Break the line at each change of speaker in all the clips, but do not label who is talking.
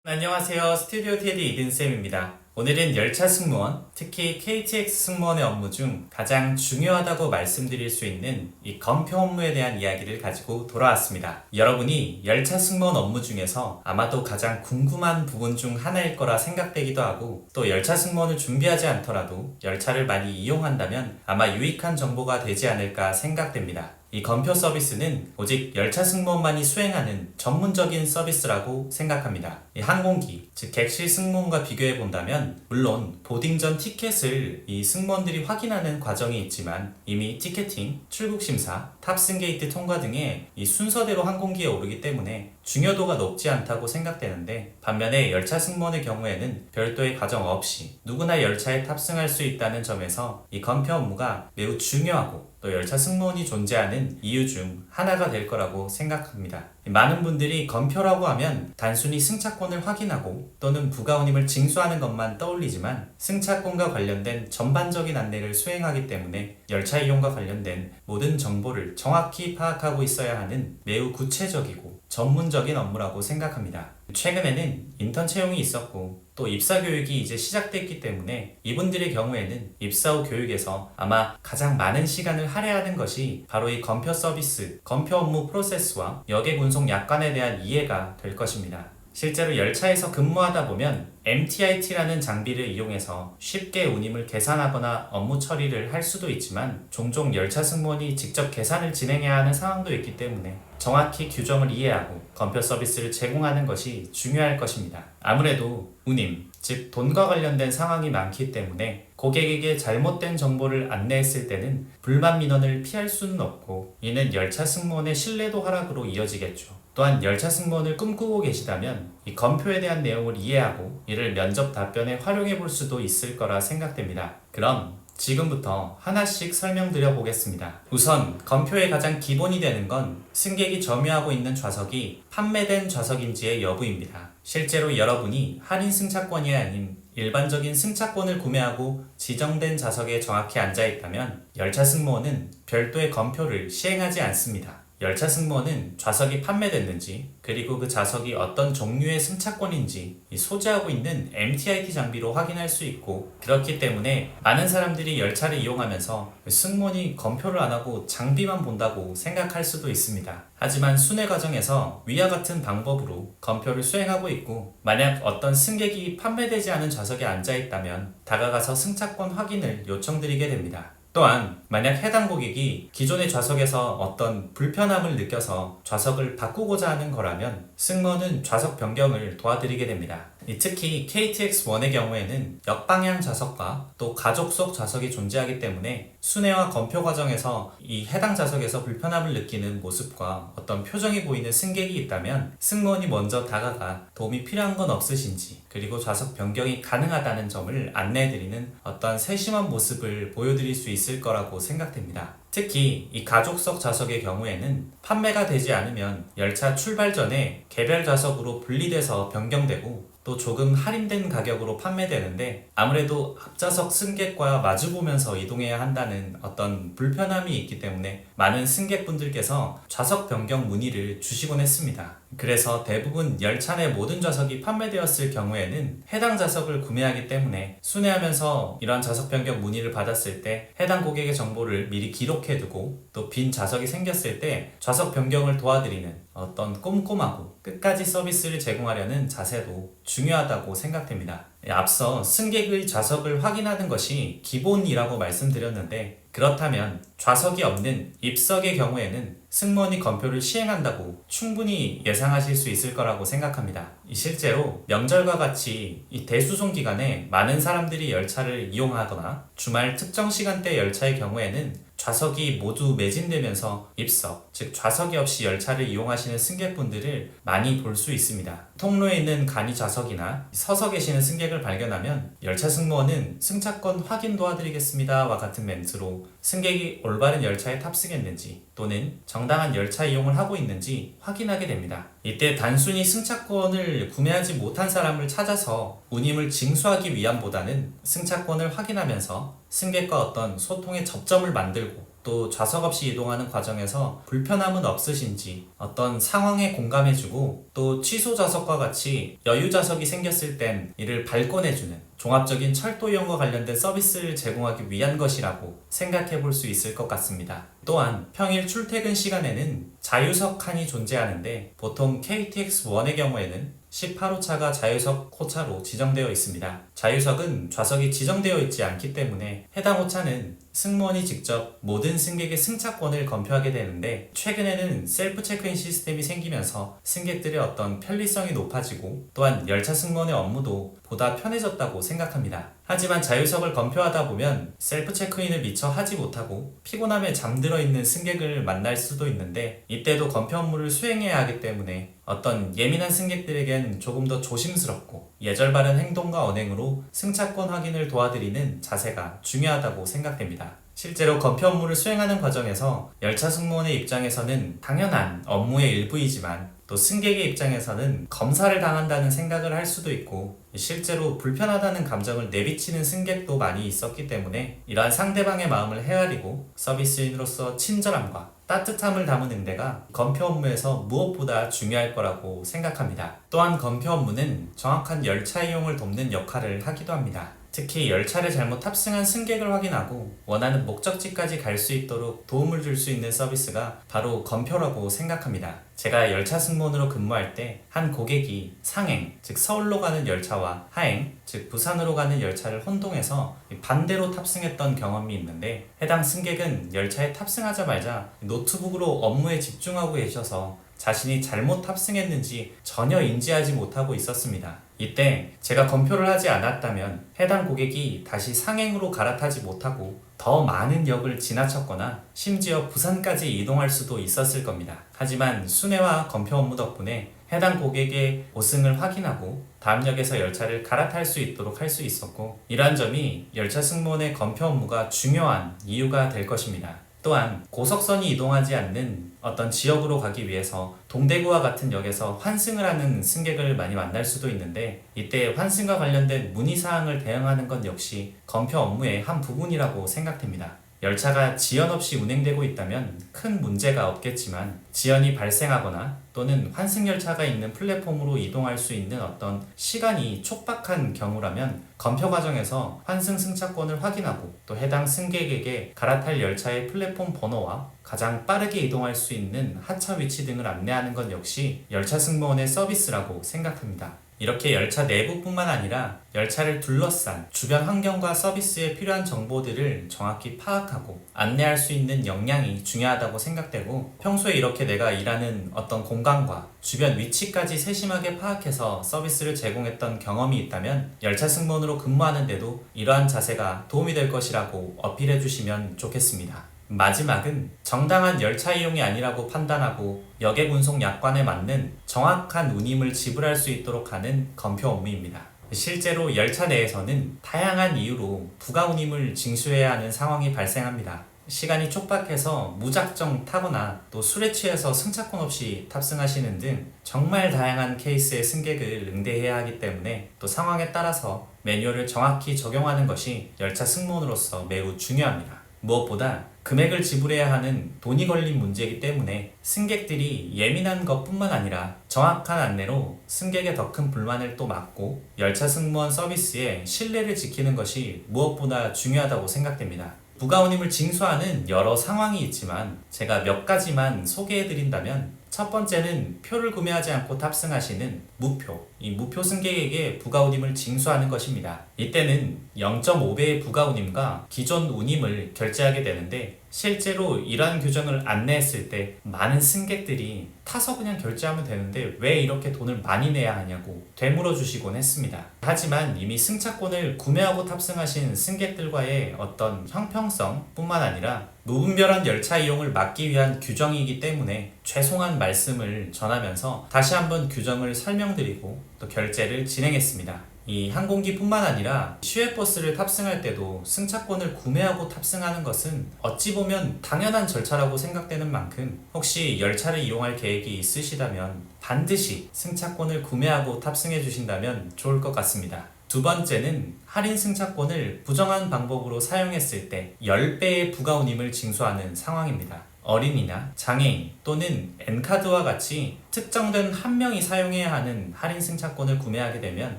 안녕하세요. 스튜디오 테디 이든쌤입니다. 오늘은 열차 승무원, 특히 KTX 승무원의 업무 중 가장 중요하다고 말씀드릴 수 있는 이 검표 업무에 대한 이야기를 가지고 돌아왔습니다. 여러분이 열차 승무원 업무 중에서 아마도 가장 궁금한 부분 중 하나일 거라 생각되기도 하고, 또 열차 승무원을 준비하지 않더라도 열차를 많이 이용한다면 아마 유익한 정보가 되지 않을까 생각됩니다. 이 검표 서비스는 오직 열차 승무원만이 수행하는 전문적인 서비스라고 생각합니다. 이 항공기, 즉 객실 승무원과 비교해 본다면 물론 보딩 전 티켓을 이 승무원들이 확인하는 과정이 있지만 이미 티켓팅, 출국 심사, 탑승 게이트 통과 등의 이 순서대로 항공기에 오르기 때문에 중요도가 높지 않다고 생각되는데, 반면에 열차 승무원의 경우에는 별도의 과정 없이 누구나 열차에 탑승할 수 있다는 점에서 이 검표 업무가 매우 중요하고 또 열차 승무원이 존재하는 이유 중 하나가 될 거라고 생각합니다. 많은 분들이 검표라고 하면 단순히 승차권을 확인하고 또는 부가운임을 징수하는 것만 떠올리지만, 승차권과 관련된 전반적인 안내를 수행하기 때문에 열차 이용과 관련된 모든 정보를 정확히 파악하고 있어야 하는 매우 구체적이고 전문적인 업무라고 생각합니다. 최근에는 인턴 채용이 있었고 또 입사 교육이 이제 시작됐기 때문에 이분들의 경우에는 입사 후 교육에서 아마 가장 많은 시간을 할애하는 것이 바로 이 검표 서비스, 검표 업무 프로세스와 여객 운송 약관에 대한 이해가 될 것입니다. 실제로 열차에서 근무하다 보면 MTIT라는 장비를 이용해서 쉽게 운임을 계산하거나 업무 처리를 할 수도 있지만, 종종 열차 승무원이 직접 계산을 진행해야 하는 상황도 있기 때문에 정확히 규정을 이해하고 검표 서비스를 제공하는 것이 중요할 것입니다. 아무래도 운임, 즉 돈과 관련된 상황이 많기 때문에 고객에게 잘못된 정보를 안내했을 때는 불만 민원을 피할 수는 없고, 이는 열차 승무원의 신뢰도 하락으로 이어지겠죠. 또한 열차 승무원을 꿈꾸고 계시다면 이 검표에 대한 내용을 이해하고 이를 면접 답변에 활용해 볼 수도 있을 거라 생각됩니다. 그럼 지금부터 하나씩 설명드려 보겠습니다. 우선 검표의 가장 기본이 되는 건 승객이 점유하고 있는 좌석이 판매된 좌석인지의 여부입니다. 실제로 여러분이 할인 승차권이 아닌 일반적인 승차권을 구매하고 지정된 좌석에 정확히 앉아 있다면 열차 승무원은 별도의 검표를 시행하지 않습니다. 열차 승무원은 좌석이 판매됐는지, 그리고 그 좌석이 어떤 종류의 승차권인지 소지하고 있는 MTIT 장비로 확인할 수 있고, 그렇기 때문에 많은 사람들이 열차를 이용하면서 승무원이 검표를 안 하고 장비만 본다고 생각할 수도 있습니다. 하지만 순회 과정에서 위와 같은 방법으로 검표를 수행하고 있고, 만약 어떤 승객이 판매되지 않은 좌석에 앉아 있다면 다가가서 승차권 확인을 요청드리게 됩니다. 또한 만약 해당 고객이 기존의 좌석에서 어떤 불편함을 느껴서 좌석을 바꾸고자 하는 거라면 승무원은 좌석 변경을 도와드리게 됩니다. 특히 KTX1의 경우에는 역방향 좌석과 또 가족석 좌석이 존재하기 때문에 순회와 검표 과정에서 이 해당 좌석에서 불편함을 느끼는 모습과 어떤 표정이 보이는 승객이 있다면 승무원이 먼저 다가가 도움이 필요한 건 없으신지, 그리고 좌석 변경이 가능하다는 점을 안내해드리는 어떤 세심한 모습을 보여드릴 수 있을 거라고 생각됩니다. 특히 이 가족석 좌석의 경우에는 판매가 되지 않으면 열차 출발 전에 개별 좌석으로 분리돼서 변경되고 또 조금 할인된 가격으로 판매되는데, 아무래도 앞좌석 승객과 마주보면서 이동해야 한다는 어떤 불편함이 있기 때문에 많은 승객분들께서 좌석 변경 문의를 주시곤 했습니다. 그래서 대부분 열차 내 모든 좌석이 판매되었을 경우에는 해당 좌석을 구매하기 때문에 순회하면서 이러한 좌석 변경 문의를 받았을 때 해당 고객의 정보를 미리 기록해두고 또 빈 좌석이 생겼을 때 좌석 변경을 도와드리는 어떤 꼼꼼하고 끝까지 서비스를 제공하려는 자세도 중요하다고 생각됩니다. 앞서 승객의 좌석을 확인하는 것이 기본이라고 말씀드렸는데, 그렇다면 좌석이 없는 입석의 경우에는 승무원이 검표를 시행한다고 충분히 예상하실 수 있을 거라고 생각합니다. 실제로 명절과 같이 이 대수송 기간에 많은 사람들이 열차를 이용하거나 주말 특정 시간대 열차의 경우에는 좌석이 모두 매진되면서 입석, 즉 좌석이 없이 열차를 이용하시는 승객분들을 많이 볼 수 있습니다. 통로에 있는 간이 좌석이나 서서 계시는 승객을 발견하면 열차 승무원은 승차권 확인 도와드리겠습니다와 같은 멘트로 승객이 올바른 열차에 탑승했는지 또는 정당한 열차 이용을 하고 있는지 확인하게 됩니다. 이때 단순히 승차권을 구매하지 못한 사람을 찾아서 운임을 징수하기 위함보다는 승차권을 확인하면서 승객과 어떤 소통의 접점을 만들고 또 좌석 없이 이동하는 과정에서 불편함은 없으신지, 어떤 상황에 공감해주고 또 취소 좌석과 같이 여유 좌석이 생겼을 땐 이를 발권해주는 종합적인 철도 이용과 관련된 서비스를 제공하기 위한 것이라고 생각해 볼 수 있을 것 같습니다. 또한 평일 출퇴근 시간에는 자유석 칸이 존재하는데 보통 KTX1의 경우에는 18호차가 자유석 호차로 지정되어 있습니다. 자유석은 좌석이 지정되어 있지 않기 때문에 해당 호차는 승무원이 직접 모든 승객의 승차권을 검표하게 되는데, 최근에는 셀프 체크인 시스템이 생기면서 승객들의 어떤 편리성이 높아지고 또한 열차 승무원의 업무도 보다 편해졌다고 생각합니다. 하지만 자유석을 검표하다 보면 셀프 체크인을 미처 하지 못하고 피곤함에 잠들어 있는 승객을 만날 수도 있는데, 이때도 검표 업무를 수행해야 하기 때문에 어떤 예민한 승객들에겐 조금 더 조심스럽고 예절 바른 행동과 언행으로 승차권 확인을 도와드리는 자세가 중요하다고 생각됩니다. 실제로 검표 업무를 수행하는 과정에서 열차 승무원의 입장에서는 당연한 업무의 일부이지만 또 승객의 입장에서는 검사를 당한다는 생각을 할 수도 있고, 실제로 불편하다는 감정을 내비치는 승객도 많이 있었기 때문에 이러한 상대방의 마음을 헤아리고 서비스인으로서 친절함과 따뜻함을 담은 응대가 검표 업무에서 무엇보다 중요할 거라고 생각합니다. 또한 검표 업무는 정확한 열차 이용을 돕는 역할을 하기도 합니다. 특히 열차를 잘못 탑승한 승객을 확인하고 원하는 목적지까지 갈 수 있도록 도움을 줄 수 있는 서비스가 바로 검표라고 생각합니다. 제가 열차 승무원으로 근무할 때 한 고객이 상행, 즉 서울로 가는 열차와 하행, 즉 부산으로 가는 열차를 혼동해서 반대로 탑승했던 경험이 있는데, 해당 승객은 열차에 탑승하자마자 노트북으로 업무에 집중하고 계셔서 자신이 잘못 탑승했는지 전혀 인지하지 못하고 있었습니다. 이때 제가 검표를 하지 않았다면 해당 고객이 다시 상행으로 갈아타지 못하고 더 많은 역을 지나쳤거나 심지어 부산까지 이동할 수도 있었을 겁니다. 하지만 순회와 검표 업무 덕분에 해당 고객의 보승을 확인하고 다음 역에서 열차를 갈아탈 수 있도록 할 수 있었고, 이러한 점이 열차 승무원의 검표 업무가 중요한 이유가 될 것입니다. 또한 고속선이 이동하지 않는 어떤 지역으로 가기 위해서 동대구와 같은 역에서 환승을 하는 승객을 많이 만날 수도 있는데, 이때 환승과 관련된 문의사항을 대응하는 것 역시 검표 업무의 한 부분이라고 생각됩니다. 열차가 지연 없이 운행되고 있다면 큰 문제가 없겠지만, 지연이 발생하거나 또는 환승열차가 있는 플랫폼으로 이동할 수 있는 어떤 시간이 촉박한 경우라면 검표 과정에서 환승 승차권을 확인하고 또 해당 승객에게 갈아탈 열차의 플랫폼 번호와 가장 빠르게 이동할 수 있는 하차 위치 등을 안내하는 것 역시 열차 승무원의 서비스라고 생각합니다. 이렇게 열차 내부뿐만 아니라 열차를 둘러싼 주변 환경과 서비스에 필요한 정보들을 정확히 파악하고 안내할 수 있는 역량이 중요하다고 생각되고, 평소에 이렇게 내가 일하는 어떤 공간과 주변 위치까지 세심하게 파악해서 서비스를 제공했던 경험이 있다면 열차 승무원으로 근무하는데도 이러한 자세가 도움이 될 것이라고 어필해 주시면 좋겠습니다. 마지막은 정당한 열차 이용이 아니라고 판단하고 역의 운송 약관에 맞는 정확한 운임을 지불할 수 있도록 하는 검표 업무입니다. 실제로 열차 내에서는 다양한 이유로 부가 운임을 징수해야 하는 상황이 발생합니다. 시간이 촉박해서 무작정 타거나 또 술에 취해서 승차권 없이 탑승하시는 등 정말 다양한 케이스의 승객을 응대해야 하기 때문에 또 상황에 따라서 매뉴얼을 정확히 적용하는 것이 열차 승무원으로서 매우 중요합니다. 무엇보다 금액을 지불해야 하는 돈이 걸린 문제이기 때문에 승객들이 예민한 것뿐만 아니라 정확한 안내로 승객의 더 큰 불만을 또 막고 열차 승무원 서비스의 신뢰를 지키는 것이 무엇보다 중요하다고 생각됩니다. 부가운임을 징수하는 여러 상황이 있지만 제가 몇 가지만 소개해드린다면, 첫 번째는 표를 구매하지 않고 탑승하시는 무표, 이 무표 승객에게 부가운임을 징수하는 것입니다. 이때는 0.5배의 부가운임과 기존 운임을 결제하게 되는데, 실제로 이러한 규정을 안내했을 때 많은 승객들이 타서 그냥 결제하면 되는데 왜 이렇게 돈을 많이 내야 하냐고 되물어 주시곤 했습니다. 하지만 이미 승차권을 구매하고 탑승하신 승객들과의 어떤 형평성 뿐만 아니라 무분별한 열차 이용을 막기 위한 규정이기 때문에 죄송한 말씀을 전하면서 다시 한번 규정을 설명드리고 또 결제를 진행했습니다. 이 항공기뿐만 아니라 시외버스를 탑승할 때도 승차권을 구매하고 탑승하는 것은 어찌 보면 당연한 절차라고 생각되는 만큼, 혹시 열차를 이용할 계획이 있으시다면 반드시 승차권을 구매하고 탑승해 주신다면 좋을 것 같습니다. 두 번째는 할인 승차권을 부정한 방법으로 사용했을 때 10배의 부가 운임을 징수하는 상황입니다. 어린이나 장애인 또는 N카드와 같이 특정된 한 명이 사용해야 하는 할인 승차권을 구매하게 되면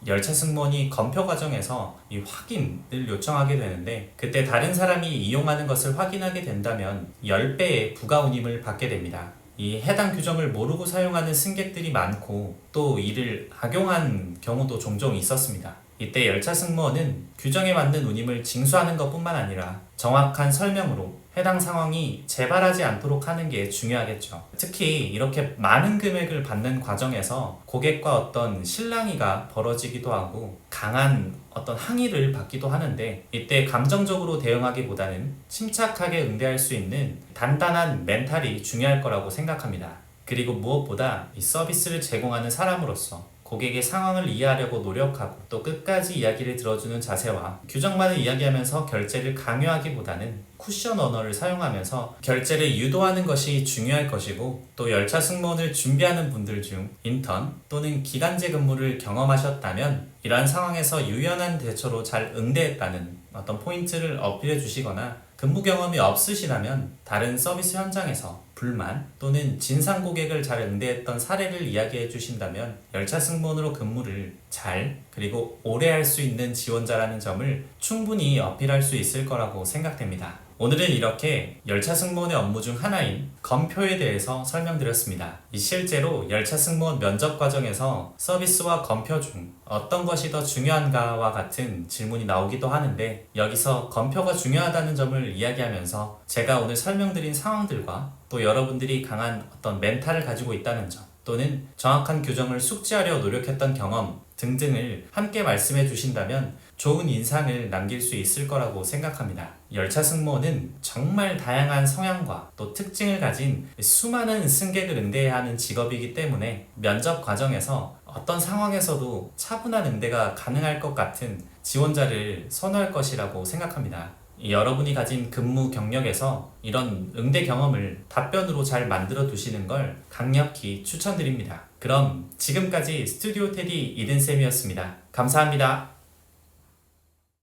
열차 승무원이 검표 과정에서 이 확인을 요청하게 되는데, 그때 다른 사람이 이용하는 것을 확인하게 된다면 10배의 부가 운임을 받게 됩니다. 이 해당 규정을 모르고 사용하는 승객들이 많고 또 이를 악용한 경우도 종종 있었습니다. 이때 열차 승무원은 규정에 맞는 운임을 징수하는 것뿐만 아니라 정확한 설명으로 해당 상황이 재발하지 않도록 하는 게 중요하겠죠. 특히 이렇게 많은 금액을 받는 과정에서 고객과 어떤 실랑이가 벌어지기도 하고 강한 어떤 항의를 받기도 하는데, 이때 감정적으로 대응하기보다는 침착하게 응대할 수 있는 단단한 멘탈이 중요할 거라고 생각합니다. 그리고 무엇보다 이 서비스를 제공하는 사람으로서 고객의 상황을 이해하려고 노력하고 또 끝까지 이야기를 들어주는 자세와 규정만을 이야기하면서 결제를 강요하기보다는 쿠션 언어를 사용하면서 결제를 유도하는 것이 중요할 것이고, 또 열차 승무원을 준비하는 분들 중 인턴 또는 기간제 근무를 경험하셨다면 이러한 상황에서 유연한 대처로 잘 응대했다는 어떤 포인트를 어필해 주시거나, 근무 경험이 없으시다면 다른 서비스 현장에서 불만 또는 진상 고객을 잘 응대했던 사례를 이야기해 주신다면 열차 승무원으로 근무를 잘 그리고 오래 할 수 있는 지원자라는 점을 충분히 어필할 수 있을 거라고 생각됩니다. 오늘은 이렇게 열차 승무원의 업무 중 하나인 검표에 대해서 설명드렸습니다. 실제로 열차 승무원 면접 과정에서 서비스와 검표 중 어떤 것이 더 중요한가와 같은 질문이 나오기도 하는데, 여기서 검표가 중요하다는 점을 이야기하면서 제가 오늘 설명드린 상황들과 또 여러분들이 강한 어떤 멘탈을 가지고 있다는 점, 또는 정확한 규정을 숙지하려 노력했던 경험 등등을 함께 말씀해 주신다면 좋은 인상을 남길 수 있을 거라고 생각합니다. 열차 승무원은 정말 다양한 성향과 또 특징을 가진 수많은 승객을 응대해야 하는 직업이기 때문에 면접 과정에서 어떤 상황에서도 차분한 응대가 가능할 것 같은 지원자를 선호할 것이라고 생각합니다. 여러분이 가진 근무 경력에서 이런 응대 경험을 답변으로 잘 만들어 두시는 걸 강력히 추천드립니다. 그럼 지금까지 스튜디오 테디 이든쌤이었습니다. 감사합니다.